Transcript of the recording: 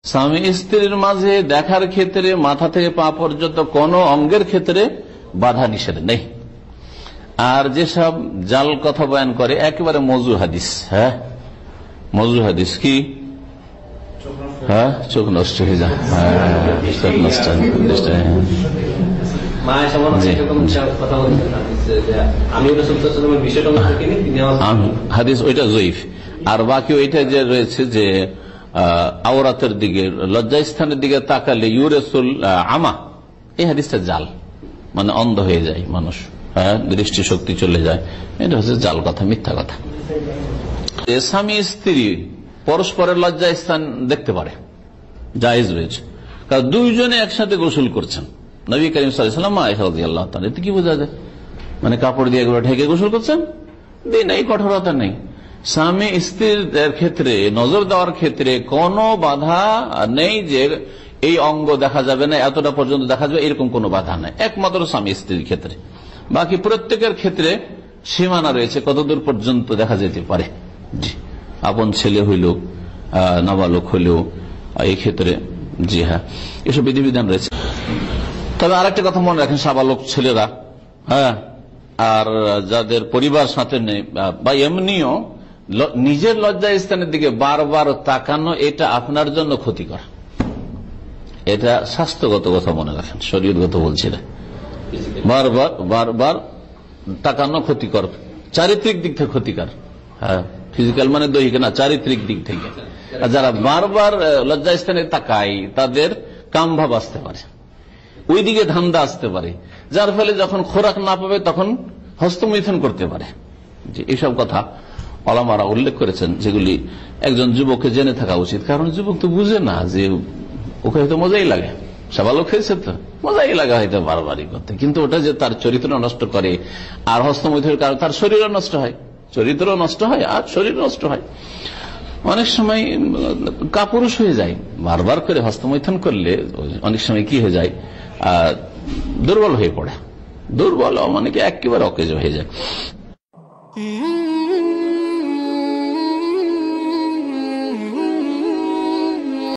স্বামী স্ত্রীর মাঝে দেখার ক্ষেত্রে মাথা থেকে পা পর্যন্ত কোন অঙ্গের ক্ষেত্রে বাধা নিষেধ নেই। আর যেসব জাল কথা বয়ান করে একেবারে মজু হাদিস, হ্যাঁ মজু হাদিস কি, হ্যাঁ চোখ নষ্ট হয়ে যায়, চোখ নষ্ট হাদিস ওইটা জয়ীফ। আর বাকি ওইটা যে রয়েছে যে আওরাতের দিকে লজ্জাস্থানের দিকে তাকালে ইউরেসুল আমা, এই হাদিসটা জাল, মানে অন্ধ হয়ে যায় মানুষ, হ্যাঁ দৃষ্টি শক্তি চলে যায়, এটা হচ্ছে জাল কথা, মিথ্যা কথা। স্বামী স্ত্রী পরস্পরের লজ্জাস্থান দেখতে পারে, জায়েজ রয়েছে, কারণ দুইজনে একসাথে গোসল করছেন। নবী করিম সাল্লাল্লাহু আলাইহি ওয়াসাল্লাম, আয়েশা রাদিয়াল্লাহু তাআলা, এতে কি বোঝা যায়? মানে কাপড় দিয়ে এগুলো ঢেকে গোসল করছেন, দিন এই কঠোরতা নেই। স্বামী স্ত্রীর ক্ষেত্রে নজর দেওয়ার ক্ষেত্রে কোনো বাধা নেই যে এই অঙ্গ দেখা যাবে না, এতটা পর্যন্ত দেখা যাবে, এরকম কোনো বাধা নেই, একমাত্র স্বামী স্ত্রীর ক্ষেত্রে। বাকি প্রত্যেকের ক্ষেত্রে সীমানা রয়েছে, কতদূর পর্যন্ত দেখা যেতে পারে। জি, আপন ছেলে হইলেও নাবালক হইলেও এই ক্ষেত্রে, জি হ্যাঁ, এসব বিধিবিধান রয়েছে। তবে আরেকটা কথা মনে রাখেন, সাবালক ছেলেরা, হ্যাঁ, আর যাদের পরিবার সাথে নেই বা এমনিও নিজের লজ্জা স্থানের দিকে বারবার তাকানো, এটা আপনার জন্য ক্ষতিকর। এটা স্বাস্থ্যগত কথা মনে রাখেন, শরীয়তগত বলছি না। বারবার বারবার তাকানো ক্ষতিকর, চারিত্রিক দিক থেকে ক্ষতিকর। হ্যাঁ, ফিজিক্যাল মানে দৈহিক না, চারিত্রিক দিক থেকে। আর যারা বারবার লজ্জা স্থানে তাকায় তাদের কামভাব আসতে পারে, ওই দিকে ধান্দা আসতে পারে, যার ফলে যখন খোরাক না পাবে তখন হস্তমৈথুন করতে পারে। যে এইসব কথা ওলামারা উল্লেখ করেছেন, যেগুলি একজন যুবককে জেনে থাকা উচিত। কারণ যুবক তো বুঝে না যে ওকে হয়তো মজাই লাগে, সাবালক হয়েছে তো মজাই লাগা হয়তো বারবারই করতে, কিন্তু ওটা যে তার চরিত্র নষ্ট করে, আর হস্তমৈথুনের কারণে তার শরীরও নষ্ট হয়, চরিত্র নষ্ট হয় আর শরীর নষ্ট হয়। অনেক সময় কাপুরুষ হয়ে যায়, বারবার করে হস্তমৈথুন করলে অনেক সময় কি হয়ে যায়, দুর্বল হয়ে পড়ে, দুর্বল মানে কি একেবারে অকেজ হয়ে যায়।